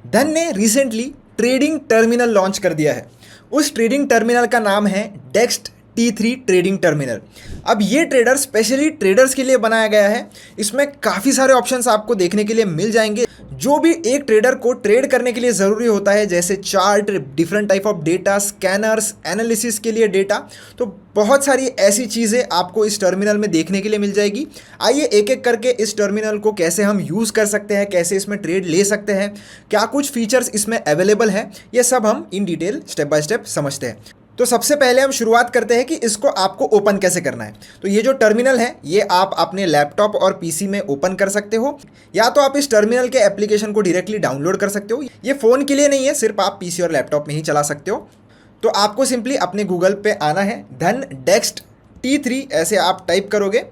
धन ने recently trading terminal launch कर दिया है। उस ट्रेडिंग टर्मिनल का नाम है डेक्स्ट T3 ट्रेडिंग टर्मिनल। अब ये ट्रेडर स्पेशली ट्रेडर्स के लिए बनाया गया है। इसमें काफ़ी सारे ऑप्शंस आपको देखने के लिए मिल जाएंगे जो भी एक ट्रेडर को ट्रेड करने के लिए ज़रूरी होता है, जैसे chart, different type of data, scanners, analysis के लिए डेटा। तो बहुत सारी ऐसी चीज़ें आपको इस टर्मिनल में देखने के लिए मिल जाएगी। आइए एक एक करके इस टर्मिनल को कैसे हम यूज़ कर सकते हैं, कैसे इसमें ट्रेड ले सकते हैं, क्या कुछ फीचर्स इसमें अवेलेबल है, ये सब हम in detail step by step समझते हैं। तो सबसे पहले हम शुरुआत करते हैं कि इसको आपको ओपन कैसे करना है। तो ये जो टर्मिनल है ये आप अपने लैपटॉप और पीसी में ओपन कर सकते हो, या तो आप इस टर्मिनल के एप्लीकेशन को डायरेक्टली डाउनलोड कर सकते हो। ये फ़ोन के लिए नहीं है, सिर्फ आप पीसी और लैपटॉप में ही चला सकते हो। तो आपको सिंपली अपने गूगल पे आना है, धन डेक्स्ट T3 ऐसे आप टाइप करोगे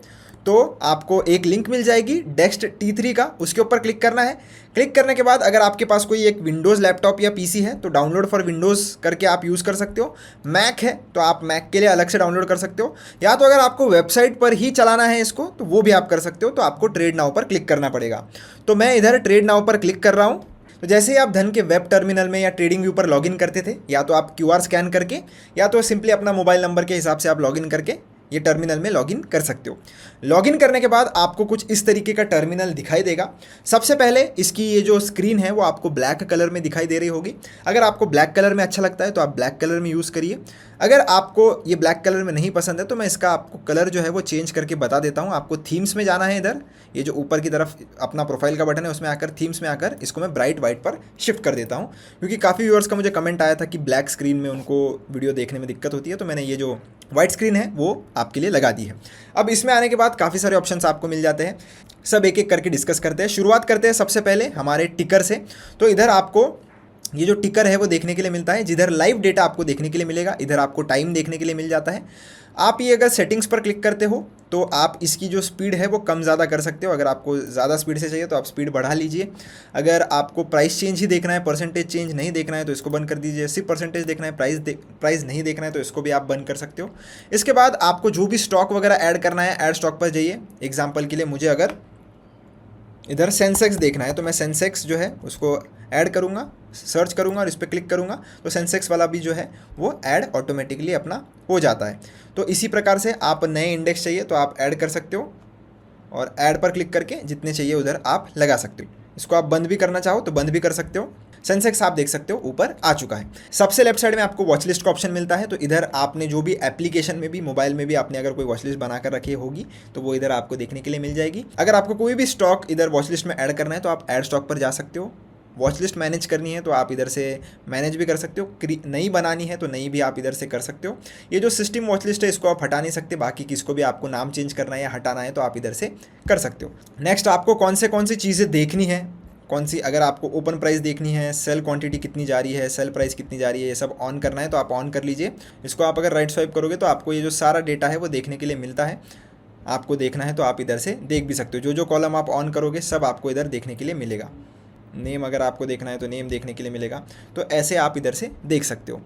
तो आपको एक लिंक मिल जाएगी डेक्स्ट T3 का, उसके ऊपर क्लिक करना है। क्लिक करने के बाद अगर आपके पास कोई एक विंडोज़ लैपटॉप या पीसी है तो डाउनलोड फॉर विंडोज़ करके आप यूज़ कर सकते हो। मैक है तो आप मैक के लिए अलग से डाउनलोड कर सकते हो, या तो अगर आपको वेबसाइट पर ही चलाना है इसको तो वो भी आप कर सकते हो। तो आपको ट्रेड नाउ पर क्लिक करना पड़ेगा। तो मैं इधर ट्रेड नाउ पर क्लिक कर रहा हूँ। तो जैसे ही आप धन के वेब टर्मिनल में या ट्रेडिंग व्यू पर लॉगिन करते थे, या तो आप QR स्कैन करके या तो सिंपली अपना मोबाइल नंबर के हिसाब से आप लॉगिन करके ये टर्मिनल में लॉगिन कर सकते हो। लॉगिन करने के बाद आपको कुछ इस तरीके का टर्मिनल दिखाई देगा। सबसे पहले इसकी ये जो स्क्रीन है वो आपको ब्लैक कलर में दिखाई दे रही होगी। अगर आपको ब्लैक कलर में अच्छा लगता है तो आप ब्लैक कलर में यूज़ करिए। अगर आपको ये ब्लैक कलर में नहीं पसंद है तो मैं इसका आपको कलर जो है वो चेंज करके बता देता हूँ। आपको थीम्स में जाना है, इधर ये जो ऊपर की तरफ अपना प्रोफाइल का बटन है उसमें आकर थीम्स में आकर इसको मैं ब्राइट वाइट पर शिफ्ट कर देता हूँ, क्योंकि काफ़ी व्यूअर्स का मुझे कमेंट आया था कि ब्लैक स्क्रीन में उनको वीडियो देखने में दिक्कत होती है। तो मैंने ये जो वाइट स्क्रीन है वो आपके लिए लगा दी है। अब इसमें आने के बाद काफ़ी सारे ऑप्शंस आपको मिल जाते हैं, सब एक एक करके डिस्कस करते हैं। शुरुआत करते हैं सबसे पहले हमारे टिकर से। तो इधर आपको ये जो टिकर है वो देखने के लिए मिलता है, जिधर लाइव डेटा आपको देखने के लिए मिलेगा। इधर आपको टाइम देखने के लिए मिल जाता है। आप ये अगर सेटिंग्स पर क्लिक करते हो तो आप इसकी जो स्पीड है वो कम ज़्यादा कर सकते हो। अगर आपको ज़्यादा स्पीड से चाहिए तो आप स्पीड बढ़ा लीजिए। अगर आपको प्राइस चेंज ही देखना है, परसेंटेज चेंज नहीं देखना है तो इसको बंद कर दीजिए। सिर्फ परसेंटेज देखना है, प्राइस नहीं देखना है तो इसको भी आप बंद कर सकते हो। इसके बाद आपको जो भी स्टॉक वगैरह ऐड करना है, ऐड स्टॉक पर जाइए। एग्जाम्पल के लिए मुझे अगर इधर सेंसेक्स देखना है तो मैं सेंसेक्स जो है उसको ऐड करूँगा, सर्च करूँगा और इस पर क्लिक करूँगा तो सेंसेक्स वाला भी जो है वो ऐड ऑटोमेटिकली अपना हो जाता है। तो इसी प्रकार से आप नए इंडेक्स चाहिए तो आप ऐड कर सकते हो और ऐड पर क्लिक करके जितने चाहिए उधर आप लगा सकते हो। इसको आप बंद भी करना चाहो तो बंद भी कर सकते हो। सेंसेक्स आप देख सकते हो ऊपर आ चुका है। सबसे लेफ्ट साइड में आपको वॉच लिस्ट का ऑप्शन मिलता है। तो इधर आपने जो भी एप्लीकेशन में भी, मोबाइल में भी आपने अगर कोई वॉच लिस्ट बना कर रखी होगी तो वो इधर आपको देखने के लिए मिल जाएगी। अगर आपको कोई भी स्टॉक इधर वॉच लिस्ट में ऐड करना है तो आप ऐड स्टॉक पर जा सकते हो। वॉच लिस्ट मैनेज करनी है तो आप इधर से मैनेज भी कर सकते हो। नई बनानी है तो नई भी आप इधर से कर सकते हो। ये जो सिस्टम वॉच लिस्ट है इसको आप हटा नहीं सकते, बाकी किसको भी आपको नाम चेंज करना है या हटाना है तो आप इधर से कर सकते हो। नेक्स्ट आपको कौन सी चीज़ें देखनी है, कौन सी, अगर आपको ओपन प्राइस देखनी है, सेल क्वांटिटी कितनी जा रही है, सेल प्राइस कितनी जा रही है, ये सब ऑन करना है तो आप ऑन कर लीजिए। इसको आप अगर राइट स्वाइप करोगे तो आपको ये जो सारा डेटा है वो देखने के लिए मिलता है। आपको देखना है तो आप इधर से देख भी सकते हो। जो कॉलम आप ऑन करोगे सब आपको इधर देखने के लिए मिलेगा। नेम अगर आपको देखना है तो नेम देखने के लिए मिलेगा। तो ऐसे आप इधर से देख सकते हो।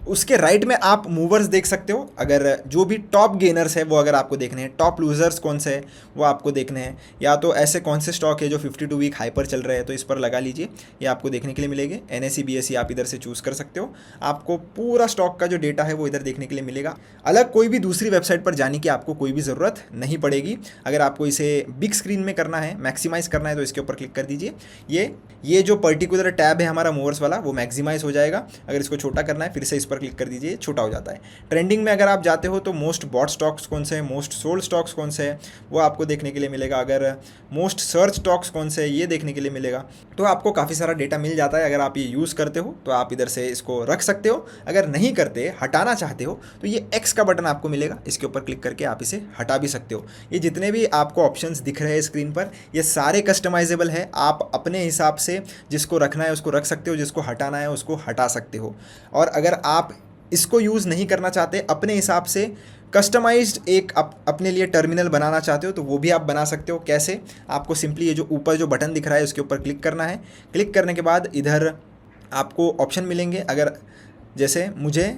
उसके राइट में आप मूवर्स देख सकते हो। अगर जो भी टॉप गेनर्स है वो अगर आपको देखने हैं, टॉप लूजर्स कौन से हैं वो आपको देखने हैं, या तो ऐसे कौन से स्टॉक है जो 52 वीक हाइपर चल रहे हैं तो इस पर लगा लीजिए, ये आपको देखने के लिए मिलेंगे। NSE BSE आप इधर से चूज़ कर सकते हो। आपको पूरा स्टॉक का जो डेटा है वो इधर देखने के लिए मिलेगा। अलग कोई भी दूसरी वेबसाइट पर जाने की आपको कोई भी ज़रूरत नहीं पड़ेगी। अगर आपको इसे बिग स्क्रीन में करना है, मैक्सिमाइज़ करना है तो इसके ऊपर क्लिक कर दीजिए। ये जो पर्टिकुलर टैब है हमारा मूवर्स वाला वो मैक्सिमाइज हो जाएगा। अगर इसको छोटा करना है फिर से इस पर क्लिक कर दीजिए, छोटा हो जाता है। ट्रेंडिंग में अगर आप जाते हो तो मोस्ट बॉट स्टॉक्स कौन से हैं, मोस्ट सोल्ड स्टॉक्स कौन से हैं वो आपको देखने के लिए मिलेगा। अगर मोस्ट सर्च स्टॉक्स कौन से हैं ये देखने के लिए मिलेगा। तो आपको काफ़ी सारा डेटा मिल जाता है। अगर आप ये यूज़ करते हो तो आप इधर से इसको रख सकते हो। अगर नहीं करते, हटाना चाहते हो तो ये X का बटन आपको मिलेगा, इसके ऊपर क्लिक करके आप इसे हटा भी सकते हो। ये जितने भी आपको ऑप्शंस दिख रहे हैं स्क्रीन पर ये सारे कस्टमाइजेबल है। आप अपने हिसाब से जिसको रखना है उसको रख सकते हो, जिसको हटाना है उसको हटा सकते हो। और अगर आप इसको यूज़ नहीं करना चाहते, अपने हिसाब से कस्टमाइज्ड एक अपने लिए टर्मिनल बनाना चाहते हो तो वो भी आप बना सकते हो। कैसे? आपको सिंपली ये जो ऊपर जो बटन दिख रहा है उसके ऊपर क्लिक करना है। क्लिक करने के बाद इधर आपको ऑप्शन मिलेंगे। अगर जैसे मुझे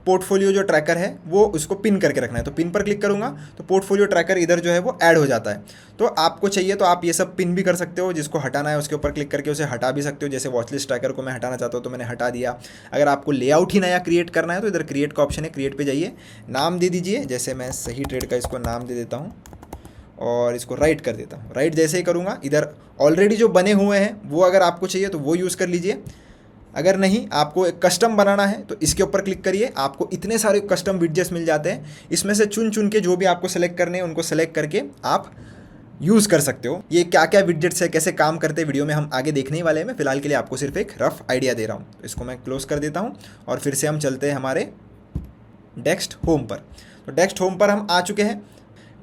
पोर्टफोलियो जो ट्रैकर है वो उसको पिन करके रखना है। तो पिन पर क्लिक करूँगा तो पोर्टफोलियो ट्रैकर इधर जो है वो ऐड हो जाता है। तो आपको चाहिए तो आप ये सब पिन भी कर सकते हो, जिसको हटाना है उसके ऊपर क्लिक करके उसे हटा भी सकते हो। जैसे वॉच लिस्ट ट्रैकर को मैं हटाना चाहता हूँ तो मैंने हटा दिया। अगर आपको लेआउट ही नया क्रिएट करना है तो इधर क्रिएट का ऑप्शन है, क्रिएट पे जाइए, नाम दे दीजिए। जैसे मैं सही ट्रेड का इसको नाम दे देता हूँ और इसको राइट कर देता हूँ। राइट जैसे ही करूँगा इधर ऑलरेडी जो बने हुए हैं वो अगर आपको चाहिए तो वो यूज़ कर लीजिए। अगर नहीं आपको एक कस्टम बनाना है तो इसके ऊपर क्लिक करिए, आपको इतने सारे कस्टम विडजेट्स मिल जाते हैं। इसमें से चुन चुन के जो भी आपको सेलेक्ट करने हैं उनको सेलेक्ट करके आप यूज़ कर सकते हो। ये क्या क्या विडजेट्स है, कैसे काम करते हैं, वीडियो में हम आगे देखने ही वाले हैं। मैं फिलहाल के लिए आपको सिर्फ एक रफ आइडिया दे रहा हूँ। तो इसको मैं क्लोज कर देता हूँ और फिर से हम चलते हैं हमारे डेस्क होम पर। तो डेस्क होम पर हम आ चुके हैं।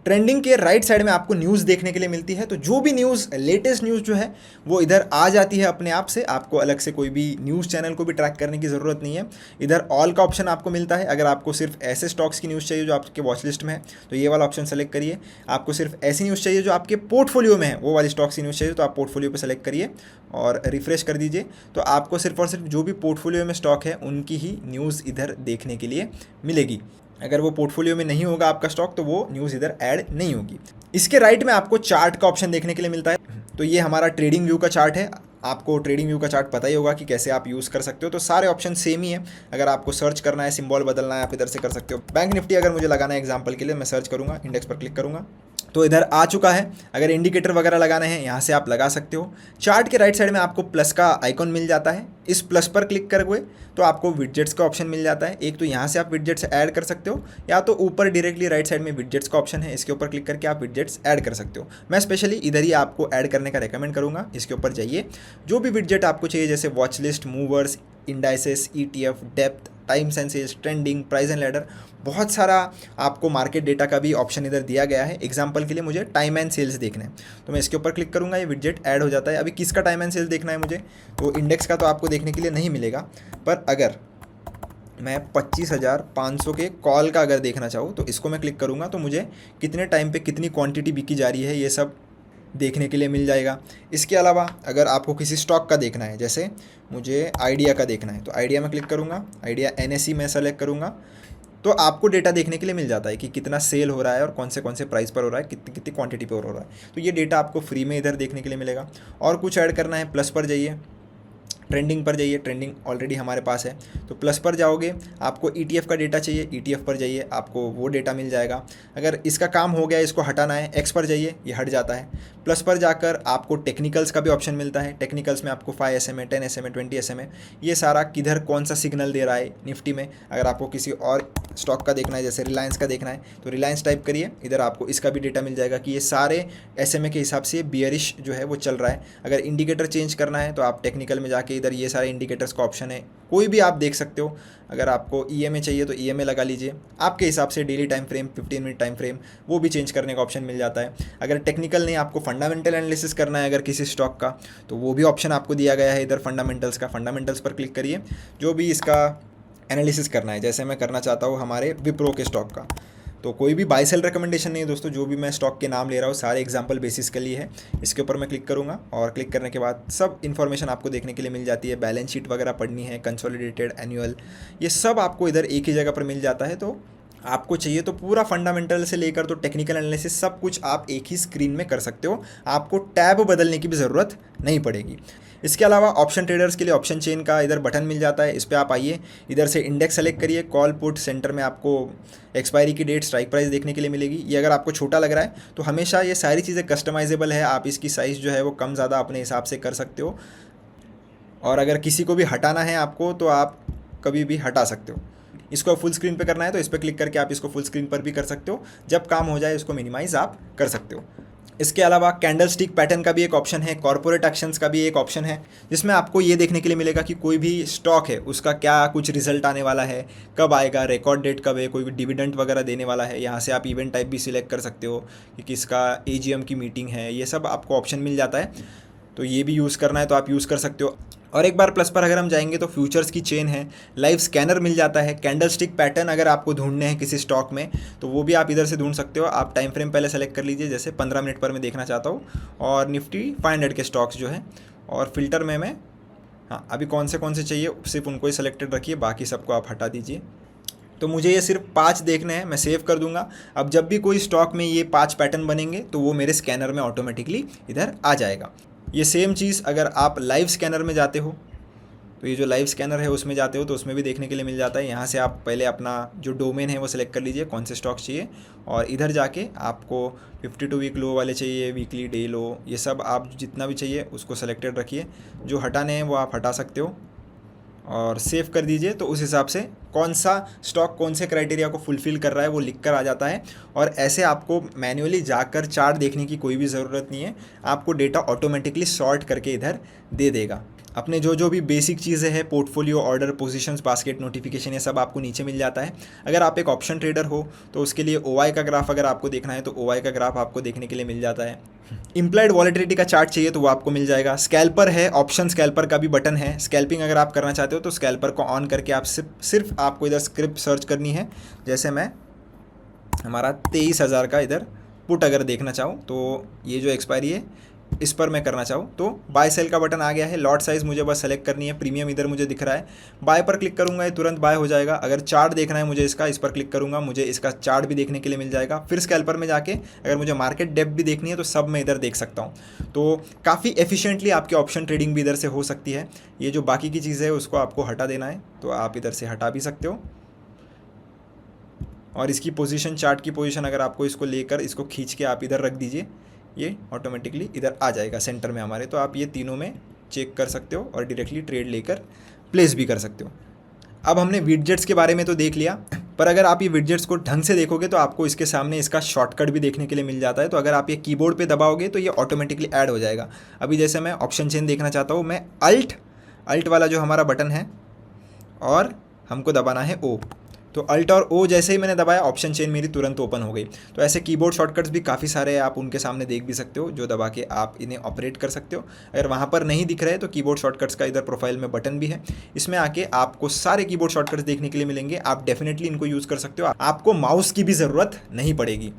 ट्रेंडिंग के राइट साइड में आपको न्यूज़ देखने के लिए मिलती है। तो जो भी न्यूज़, लेटेस्ट न्यूज़ जो है वो इधर आ जाती है अपने आप से। आपको अलग से कोई भी न्यूज़ चैनल को भी ट्रैक करने की ज़रूरत नहीं है। इधर ऑल का ऑप्शन आपको मिलता है। अगर आपको सिर्फ ऐसे स्टॉक्स की न्यूज़ चाहिए जो आपके वॉच लिस्ट में है तो ये वाला ऑप्शन सेलेक्ट करिए। आपको सिर्फ ऐसी न्यूज़ चाहिए जो आपके पोर्टफोलियो में है, वो वाली स्टॉक्स की न्यूज़ चाहिए तो आप पोर्टफोलियो पर सेलेक्ट करिए और रिफ्रेश कर दीजिए। तो आपको सिर्फ और सिर्फ जो भी पोर्टफोलियो में स्टॉक है उनकी ही न्यूज़ इधर देखने के लिए मिलेगी। अगर वो पोर्टफोलियो में नहीं होगा आपका स्टॉक तो वो न्यूज़ इधर ऐड नहीं होगी। इसके राइट में आपको चार्ट का ऑप्शन देखने के लिए मिलता है। तो ये हमारा ट्रेडिंग व्यू का चार्ट है। आपको ट्रेडिंग व्यू का चार्ट पता ही होगा कि कैसे आप यूज़ कर सकते हो। तो सारे ऑप्शन सेम ही है। अगर आपको सर्च करना है, सिंबल बदलना है, आप इधर से कर सकते हो। बैंक निफ्टी अगर मुझे लगाना है एग्जाम्पल के लिए, मैं सर्च करूँगा, इंडेक्स पर क्लिक करूँगा तो इधर आ चुका है। अगर इंडिकेटर वगैरह लगाने हैं यहाँ से आप लगा सकते हो। चार्ट के राइट साइड में आपको प्लस का आइकॉन मिल जाता है। इस प्लस पर क्लिक करोगे तो आपको विडजेट्स का ऑप्शन मिल जाता है। एक तो यहाँ से आप विडजेट्स ऐड कर सकते हो या तो ऊपर डायरेक्टली राइट साइड में विडजेट्स का ऑप्शन है, इसके ऊपर क्लिक करके आप विडजेट्स ऐड कर सकते हो। मैं स्पेशली इधर ही आपको ऐड करने का रेकमेंड करूँगा। इसके ऊपर जाइए, जो भी विडजेट आपको चाहिए जैसे watch list, movers, indices, ETF, depth, time senses, trending, price and ladder, बहुत सारा आपको मार्केट डेटा का भी ऑप्शन इधर दिया गया है। एग्जांपल के लिए मुझे टाइम एंड सेल्स देखना है तो मैं इसके ऊपर क्लिक करूंगा, ये विडजेट ऐड हो जाता है। अभी किसका टाइम एंड सेल्स देखना है मुझे, तो इंडेक्स का तो आपको देखने के लिए नहीं मिलेगा, पर अगर मैं 25,500 के कॉल का अगर देखना चाहूँ तो इसको मैं क्लिक करूँगा तो मुझे कितने टाइम पे कितनी क्वांटिटी बिकी जा रही है ये सब देखने के लिए मिल जाएगा। इसके अलावा अगर आपको किसी स्टॉक का देखना है, जैसे मुझे आइडिया का देखना है तो आइडिया में क्लिक करूँगा, आइडिया NSE में सेलेक्ट करूँगा तो आपको डेटा देखने के लिए मिल जाता है कि कितना सेल हो रहा है और कौन से प्राइस पर हो रहा है, कितनी कितनी क्वांटिटी पर हो रहा है। तो ये डेटा आपको फ्री में इधर देखने के लिए मिलेगा। और कुछ ऐड करना है, प्लस पर जाइए, ट्रेंडिंग पर जाइए, ट्रेंडिंग ऑलरेडी हमारे पास है तो प्लस पर जाओगे। आपको ETF का डेटा चाहिए, ETF पर जाइए, आपको वो डेटा मिल जाएगा। अगर इसका काम हो गया, इसको हटाना है, X पर जाइए, ये हट जाता है। प्लस पर जाकर आपको टेक्निकल्स का भी ऑप्शन मिलता है। टेक्निकल्स में आपको 5 SMA, 10 SMA, 20 SMA, ये सारा किधर कौन सा सिग्नल दे रहा है निफ्टी में। अगर आपको किसी और स्टॉक का देखना है, जैसे रिलायंस का देखना है तो रिलायंस टाइप करिए, इधर आपको इसका भी डेटा मिल जाएगा कि ये सारे SMA के हिसाब से बियरिश जो है वो चल रहा है। अगर इंडिकेटर चेंज करना है तो आप टेक्निकल में जाके इधर ये सारे इंडिकेटर्स का ऑप्शन है, कोई भी आप देख सकते हो। अगर आपको EMA चाहिए तो EMA लगा लीजिए, आपके हिसाब से daily time frame, 15 minute time frame, वो भी चेंज करने का ऑप्शन मिल जाता है। अगर टेक्निकल नहीं, आपको फंडामेंटल एनालिसिस करना है अगर किसी स्टॉक का, तो वो भी ऑप्शन आपको दिया गया है इधर फंडामेंटल्स का। फंडामेंटल्स पर क्लिक करिए, जो भी इसका एनालिसिस करना है, जैसे मैं करना चाहता हूँ हमारे विप्रो के स्टॉक का, तो कोई भी बाय सेल रिकमेंडेशन नहीं है दोस्तों, जो भी मैं स्टॉक के नाम ले रहा हूँ सारे एग्जांपल बेसिस के लिए है। इसके ऊपर मैं क्लिक करूँगा और क्लिक करने के बाद सब इन्फॉर्मेशन आपको देखने के लिए मिल जाती है। बैलेंस शीट वगैरह पढ़नी है, कंसोलिडेटेड, एनुअल, ये सब आपको इधर एक ही जगह पर मिल जाता है। तो आपको चाहिए तो पूरा फंडामेंटल से लेकर तो टेक्निकल एनालिसिस सब कुछ आप एक ही स्क्रीन में कर सकते हो। आपको टैब बदलने की भी ज़रूरत नहीं पड़ेगी। इसके अलावा ऑप्शन ट्रेडर्स के लिए ऑप्शन चेन का इधर बटन मिल जाता है, इस पर आप आइए, इधर से इंडेक्स सेलेक्ट करिए, कॉल पुट, सेंटर में आपको एक्सपायरी की डेट, स्ट्राइक प्राइस देखने के लिए मिलेगी। ये अगर आपको छोटा लग रहा है तो हमेशा ये सारी चीज़ें कस्टमाइजेबल है, आप इसकी साइज़ जो है वो कम ज़्यादा अपने हिसाब से कर सकते हो। और अगर किसी को भी हटाना है आपको तो आप कभी भी हटा सकते हो। इसको फुल स्क्रीन पे करना है तो इस पर क्लिक करके आप इसको फुल स्क्रीन पर भी कर सकते हो। जब काम हो जाए इसको मिनिमाइज आप कर सकते हो। इसके अलावा कैंडल स्टिक पैटर्न का भी एक ऑप्शन है, कॉर्पोरेट एक्शंस का भी एक ऑप्शन है, जिसमें आपको ये देखने के लिए मिलेगा कि कोई भी स्टॉक है उसका क्या कुछ रिजल्ट आने वाला है, कब आएगा, रिकॉर्ड डेट कब है, कोई भी डिविडेंड वगैरह देने वाला है। यहाँ से आप इवेंट टाइप भी सिलेक्ट कर सकते हो कि किसका AGM की मीटिंग है, ये सब आपको ऑप्शन मिल जाता है। तो ये भी यूज़ करना है तो आप यूज़ कर सकते हो। और एक बार प्लस पर अगर हम जाएंगे तो फ्यूचर्स की चेन है, लाइव स्कैनर मिल जाता है, कैंडल स्टिक पैटर्न अगर आपको ढूंढने हैं किसी स्टॉक में तो वो भी आप इधर से ढूंढ सकते हो। आप टाइम फ्रेम पहले सेलेक्ट कर लीजिए, जैसे 15 मिनट पर मैं देखना चाहता हूँ, और निफ्टी 500 के स्टॉक्स जो है, और फिल्टर में मैं अभी कौन से चाहिए सिर्फ उनको ही सेलेक्टेड रखिए, बाकी सबको आप हटा दीजिए। तो मुझे ये सिर्फ 5 देखने हैं, मैं सेव कर दूंगा। अब जब भी कोई स्टॉक में ये 5 पैटर्न बनेंगे तो वो मेरे स्कैनर में ऑटोमेटिकली इधर आ जाएगा। ये सेम चीज़ अगर आप लाइव स्कैनर में जाते हो, तो ये जो लाइव स्कैनर है उसमें जाते हो तो उसमें भी देखने के लिए मिल जाता है। यहाँ से आप पहले अपना जो डोमेन है वो सिलेक्ट कर लीजिए, कौन से स्टॉक चाहिए, और इधर जाके आपको 52 वीक लो वाले चाहिए, वीकली, डे लो, ये सब आप जितना भी चाहिए उसको सेलेक्टेड रखिए। जो हटाने हैं वो आप हटा सकते हो और सेव कर दीजिए। तो उस हिसाब से कौन सा स्टॉक कौन से क्राइटेरिया को फुलफ़िल कर रहा है वो लिख कर आ जाता है। और ऐसे आपको मैन्युअली जाकर चार्ट देखने की कोई भी ज़रूरत नहीं है, आपको डेटा ऑटोमेटिकली सॉर्ट करके इधर दे देगा। अपने जो भी बेसिक चीज़ें हैं, portfolio, order, positions, basket, notification, ये सब आपको नीचे मिल जाता है। अगर आप एक ऑप्शन ट्रेडर हो तो उसके लिए OI का ग्राफ अगर आपको देखना है तो OI का ग्राफ आपको देखने के लिए मिल जाता है। इम्प्लाइड वॉलेटिलिटी का चार्ट चाहिए तो वो आपको मिल जाएगा। स्कैल्पर है, ऑप्शन स्कैल्पर का भी बटन है। स्कैल्पिंग अगर आप करना चाहते हो तो स्कैल्पर को ऑन करके आप सिर्फ आपको इधर स्क्रिप्ट सर्च करनी है। जैसे मैं हमारा 23,000 का इधर पुट अगर देखना चाहूँ तो ये जो एक्सपायरी है इस पर मैं करना चाहूँ तो बाय सेल का बटन आ गया है। लॉट साइज़ मुझे बस सेलेक्ट करनी है, प्रीमियम इधर मुझे दिख रहा है, बाय पर क्लिक करूँगा ये तुरंत बाय हो जाएगा। अगर चार्ट देखना है मुझे इसका, इस पर क्लिक करूँगा, मुझे इसका चार्ट भी देखने के लिए मिल जाएगा। फिर स्कैल्पर में जाके अगर मुझे मार्केट डेप्थ भी देखनी है तो सब मैं इधर देख सकता हूँ। तो काफ़ी एफिशिएंटली आपकी ऑप्शन ट्रेडिंग भी इधर से हो सकती है। ये जो बाकी की चीज़ें है उसको आपको हटा देना है तो आप इधर से हटा भी सकते हो। और इसकी पोजीशन, चार्ट की पोजीशन अगर आपको इसको लेकर इसको खींच के आप इधर रख दीजिए, ये ऑटोमेटिकली इधर आ जाएगा सेंटर में हमारे। तो आप ये तीनों में चेक कर सकते हो और डायरेक्टली ट्रेड लेकर प्लेस भी कर सकते हो। अब हमने विडजेट्स के बारे में तो देख लिया, पर अगर आप ये विडजेट्स को ढंग से देखोगे तो आपको इसके सामने इसका शॉर्टकट भी देखने के लिए मिल जाता है। तो अगर आप ये कीबोर्ड पे दबाओगे तो ये ऑटोमेटिकली ऐड हो जाएगा। अभी जैसे मैं ऑप्शन चेन देखना चाहता हूँ, मैं अल्ट वाला जो हमारा बटन है और हमको दबाना है O, तो अल्ट और O जैसे ही मैंने दबाया ऑप्शन चेन मेरी तुरंत ओपन हो गई। तो ऐसे कीबोर्ड शॉर्टकट्स भी काफ़ी सारे हैं, आप उनके सामने देख भी सकते हो, जो दबा के आप इन्हें ऑपरेट कर सकते हो। अगर वहाँ पर नहीं दिख रहे तो कीबोर्ड शॉर्टकट्स का इधर प्रोफाइल में बटन भी है, इसमें आके आपको सारे कीबोर्ड शॉर्टकट्स देखने के लिए मिलेंगे। आप डेफिनेटली इनको यूज़ कर सकते हो, आपको माउस की भी ज़रूरत नहीं पड़ेगी।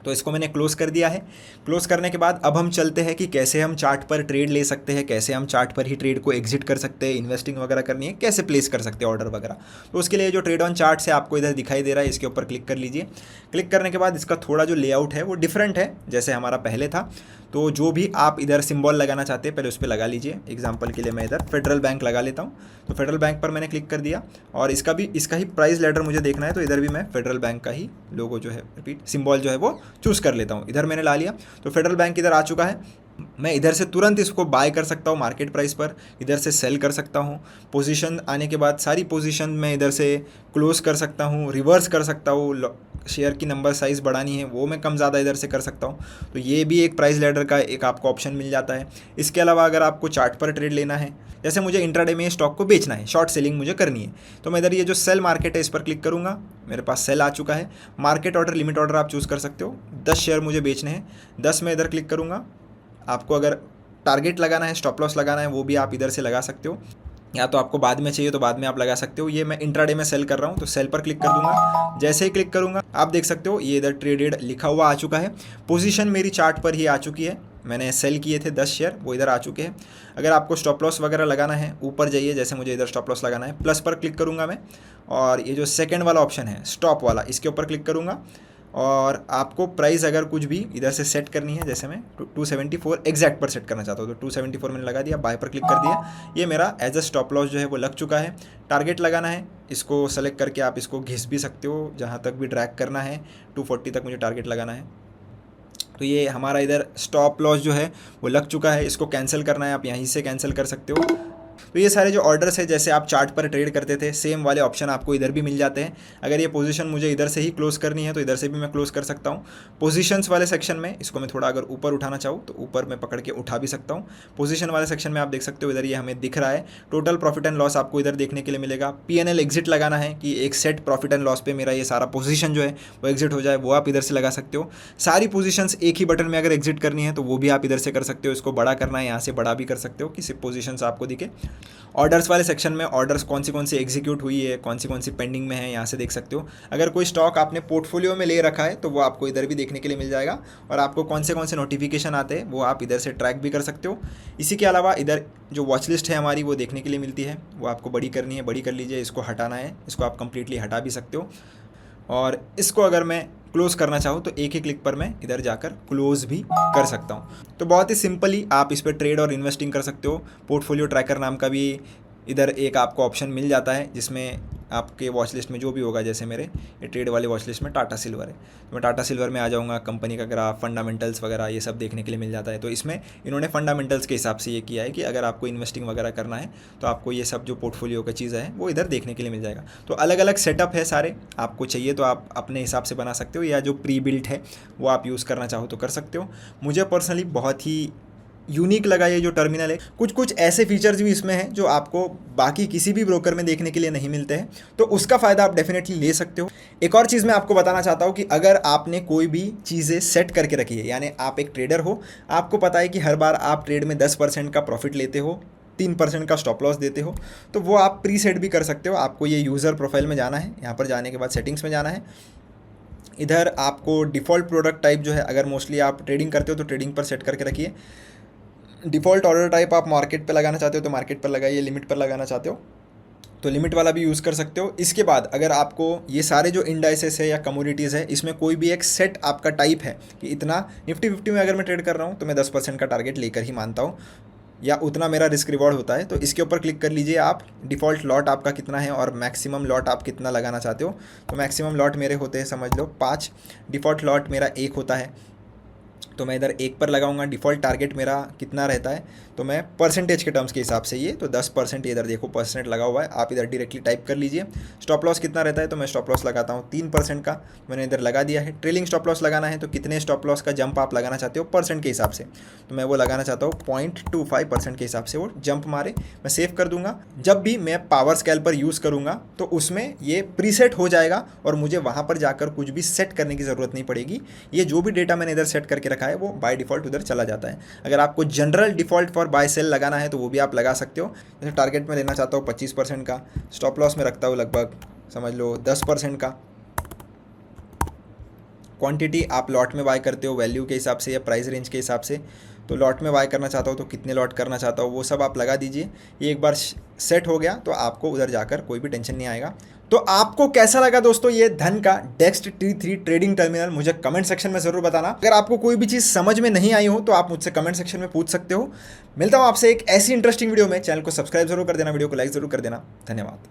तो इसको मैंने क्लोज़ कर दिया है। क्लोज़ करने के बाद अब हम चलते हैं कि कैसे हम चार्ट पर ट्रेड ले सकते हैं, कैसे हम चार्ट पर ही ट्रेड को एग्जिट कर सकते हैं, इन्वेस्टिंग वगैरह करनी है कैसे प्लेस कर सकते हैं ऑर्डर वगैरह। तो उसके लिए जो ट्रेड ऑन चार्ट से आपको इधर दिखाई दे रहा है इसके ऊपर क्लिक कर लीजिए। क्लिक करने के बाद इसका थोड़ा जो लेआउट है वो डिफरेंट है जैसे हमारा पहले था। तो जो भी आप इधर सिंबल लगाना चाहते हैं पहले उस पर लगा लीजिए। एग्जांपल के लिए मैं इधर फेडरल बैंक लगा लेता हूँ। तो फेडरल बैंक पर मैंने क्लिक कर दिया और इसका ही प्राइस लेटर मुझे देखना है, तो इधर भी मैं फेडरल बैंक का ही लोगो जो है रिपीट सिंबल जो है वो चूज़ कर लेता हूँ। इधर मैंने ला लिया तो फेडरल बैंक इधर आ चुका है। मैं इधर से तुरंत इसको बाय कर सकता हूँ मार्केट प्राइस पर, इधर से सेल कर सकता हूँ। पोजीशन आने के बाद सारी पोजीशन मैं इधर से क्लोज कर सकता हूँ, रिवर्स कर सकता हूँ, शेयर की नंबर साइज़ बढ़ानी है वो मैं कम ज़्यादा इधर से कर सकता हूँ। तो ये भी एक प्राइस लैडर का एक आपको ऑप्शन मिल जाता है। इसके अलावा अगर आपको चार्ट पर ट्रेड लेना है, जैसे मुझे इंट्राडे में स्टॉक को बेचना है, शॉर्ट सेलिंग मुझे करनी है, तो मैं इधर ये जो सेल मार्केट है इस पर क्लिक करूँगा, मेरे पास सेल आ चुका है। मार्केट ऑर्डर, लिमिट ऑर्डर आप चूज़ कर सकते हो। 10 शेयर मुझे बेचने हैं, 10 में इधर क्लिक करूँगा। आपको अगर टारगेट लगाना है, स्टॉप लॉस लगाना है वो भी आप इधर से लगा सकते हो, या तो आपको बाद में चाहिए तो बाद में आप लगा सकते हो। ये मैं इंट्राडे में सेल कर रहा हूँ तो सेल पर क्लिक कर दूंगा। जैसे ही क्लिक करूँगा आप देख सकते हो ये इधर ट्रेडेड लिखा हुआ आ चुका है। पोजीशन मेरी चार्ट पर ही आ चुकी है, मैंने सेल किए थे 10 शेयर वो इधर आ चुके हैं। अगर आपको स्टॉप लॉस वगैरह लगाना है ऊपर जाइए, जैसे मुझे इधर स्टॉप लॉस लगाना है, प्लस पर क्लिक करूँगा मैं और ये जो सेकेंड वाला ऑप्शन है स्टॉप वाला इसके ऊपर क्लिक करूँगा। और आपको प्राइस अगर कुछ भी इधर से सेट करनी है, जैसे मैं 274 एग्जैक्ट पर सेट करना चाहता हूँ तो 274 मैंने लगा दिया, बाय पर क्लिक कर दिया। ये मेरा एज अ स्टॉप लॉस जो है वो लग चुका है। टारगेट लगाना है, इसको सेलेक्ट करके आप इसको घिस भी सकते हो, जहाँ तक भी ड्रैग करना है 240 तक मुझे टारगेट लगाना है। तो ये हमारा इधर स्टॉप लॉस जो है वो लग चुका है। इसको कैंसिल करना है आप यहीं से कैंसिल कर सकते हो। तो ये सारे जो ऑर्डर्स है जैसे आप चार्ट पर ट्रेड करते थे सेम वाले ऑप्शन आपको इधर भी मिल जाते हैं। अगर ये पोजीशन मुझे इधर से ही क्लोज करनी है तो इधर से भी मैं क्लोज कर सकता हूँ। पोजीशंस वाले सेक्शन में इसको मैं थोड़ा अगर ऊपर उठाना चाहूँ तो ऊपर मैं पकड़ के उठा भी सकता हूँ। पोजीशन वाले सेक्शन में आप देख सकते हो इधर ये हमें दिख रहा है। टोटल प्रॉफिट एंड लॉस आपको इधर देखने के लिए मिलेगा। PNL एग्जिट लगाना है कि एक सेट प्रॉफिट एंड लॉस पे मेरा ये सारा पोजीशन जो है वो एग्जिट हो जाए, वो आप इधर से लगा सकते हो। सारी पोजीशंस एक ही बटन में अगर एग्जिट करनी है तो वो भी आप इधर से कर सकते हो। इसको बड़ा करना है यहाँ से बड़ा भी कर सकते हो कि सिर्फ पोजीशंस आपको दिखे। ऑर्डर्स वाले सेक्शन में ऑर्डर्स कौन सी एग्जीक्यूट हुई है, कौन सी पेंडिंग में है, यहाँ से देख सकते हो। अगर कोई स्टॉक आपने पोर्टफोलियो में ले रखा है तो वो आपको इधर भी देखने के लिए मिल जाएगा, और आपको कौन से नोटिफिकेशन आते हैं वो आप इधर से ट्रैक भी कर सकते हो। इसी के अलावा इधर जो वॉच लिस्ट है हमारी वो देखने के लिए मिलती है, वो आपको बड़ी करनी है, बड़ी कर लीजिए। इसको हटाना है, इसको आप कंप्लीटली हटा भी सकते हो, और इसको अगर मैं क्लोज़ करना चाहूँ तो एक ही क्लिक पर मैं इधर जाकर क्लोज़ भी कर सकता हूँ। तो बहुत ही सिंपली आप इस पर ट्रेड और इन्वेस्टिंग कर सकते हो। पोर्टफोलियो ट्रैकर नाम का भी इधर एक आपको ऑप्शन मिल जाता है, जिसमें आपके वॉच लिस्ट में जो भी होगा, जैसे मेरे ये ट्रेड वाले वॉच लिस्ट में टाटा सिल्वर है, तो मैं टाटा सिल्वर में आ जाऊँगा। कंपनी का ग्राफ, फंडामेंटल्स वगैरह ये सब देखने के लिए मिल जाता है। तो इसमें इन्होंने फंडामेंटल्स के हिसाब से ये किया है कि अगर आपको इन्वेस्टिंग वगैरह करना है तो आपको ये सब जो पोर्टफोलियो का चीज़ है वो इधर देखने के लिए मिल जाएगा। तो अलग अलग सेटअप है सारे, आपको चाहिए तो आप अपने हिसाब से बना सकते हो, या जो प्री बिल्ट है वो आप यूज़ करना चाहो तो कर सकते हो। मुझे पर्सनली बहुत ही यूनिक लगा ये जो टर्मिनल है। कुछ ऐसे फीचर्स भी इसमें हैं जो आपको बाकी किसी भी ब्रोकर में देखने के लिए नहीं मिलते हैं, तो उसका फ़ायदा आप डेफिनेटली ले सकते हो। एक और चीज़ मैं आपको बताना चाहता हूँ कि अगर आपने कोई भी चीज़ें सेट करके रखी है, यानी आप एक ट्रेडर हो, आपको पता है कि हर बार आप ट्रेड में 10% का प्रॉफिट लेते हो, 3% का स्टॉप लॉस देते हो, तो वो आप प्री सेट भी कर सकते हो। आपको ये यूज़र प्रोफाइल में जाना है, यहाँ पर जाने के बाद सेटिंग्स में जाना है। इधर आपको डिफ़ॉल्ट प्रोडक्ट टाइप जो है, अगर मोस्टली आप ट्रेडिंग करते हो तो ट्रेडिंग पर सेट करके रखिए। डिफ़ॉल्ट ऑर्डर टाइप आप मार्केट पे लगाना चाहते हो तो मार्केट पर लगाइए, लिमिट पर लगाना चाहते हो तो लिमिट वाला भी यूज़ कर सकते हो। इसके बाद अगर आपको ये सारे जो इंडाइसेस है या कमोडिटीज़ है, इसमें कोई भी एक सेट आपका टाइप है कि इतना निफ्टी 50 में अगर मैं ट्रेड कर रहा हूँ तो मैं 10% का टारगेट लेकर ही मानता हूँ, या उतना मेरा रिस्क रिवॉर्ड होता है, तो इसके ऊपर क्लिक कर लीजिए आप। डिफ़ॉल्ट लॉट आपका कितना है और मैक्सिमम लॉट आप कितना लगाना चाहते हो। तो मैक्सिमम लॉट मेरे होते हैं, समझ लो 5, डिफ़ॉल्ट लॉट मेरा 1 होता है, तो मैं इधर 1 पर लगाऊंगा। डिफ़ॉल्ट टारगेट मेरा कितना रहता है, तो मैं परसेंटेज के टर्म्स के हिसाब से ये तो 10%, इधर देखो परसेंट लगा हुआ है, आप इधर डायरेक्टली टाइप कर लीजिए। स्टॉप लॉस कितना रहता है, तो मैं स्टॉप लॉस लगाता हूँ 3% का, मैंने इधर लगा दिया है। ट्रेलिंग स्टॉप लॉस लगाना है तो कितने स्टॉप लॉस का जंप आप लगाना चाहते हो परसेंट के हिसाब से, तो मैं वो लगाना चाहता हूँ 0.25% के हिसाब से वो जंप मारे, मैं सेव कर दूंगा। जब भी मैं पावर स्केल्पर यूज़ करूँगा तो उसमें ये प्रीसेट हो जाएगा और मुझे वहाँ पर जाकर कुछ भी सेट करने की ज़रूरत नहीं पड़ेगी। ये जो भी डेटा मैंने इधर सेट करके रखा है वो बाय डिफ़ॉल्ट उधर चला जाता है। अगर आपको general default for buy sell लगाना है तो वो भी आप लगा सकते हो। जैसे टारगेट में लेना चाहता हूँ 25% का, स्टॉप लॉस में रखता हूँ लगभग समझ लो 10% का। क्वांटिटी आप लॉट में बाय करते हो वैल्यू के हिसाब से या प्राइस रेंज के हिसाब से, तो लॉट में बाय करना चाहता हो तो कितने लॉट करना चाहता हो वो सब आप लगा दीजिए। ये एक बार सेट हो गया तो आपको उधर जाकर कोई भी टेंशन नहीं आएगा। तो आपको कैसा लगा दोस्तों ये धन का डेक्स्ट T3 ट्रेडिंग टर्मिनल, मुझे कमेंट सेक्शन में ज़रूर बताना। अगर आपको कोई भी चीज़ समझ में नहीं आई हो तो आप मुझसे कमेंट सेक्शन में पूछ सकते हो। मिलता हूँ आपसे एक ऐसी इंटरेस्टिंग वीडियो में। चैनल को सब्सक्राइब जरूर कर देना, वीडियो को लाइक ज़रूर कर देना। धन्यवाद।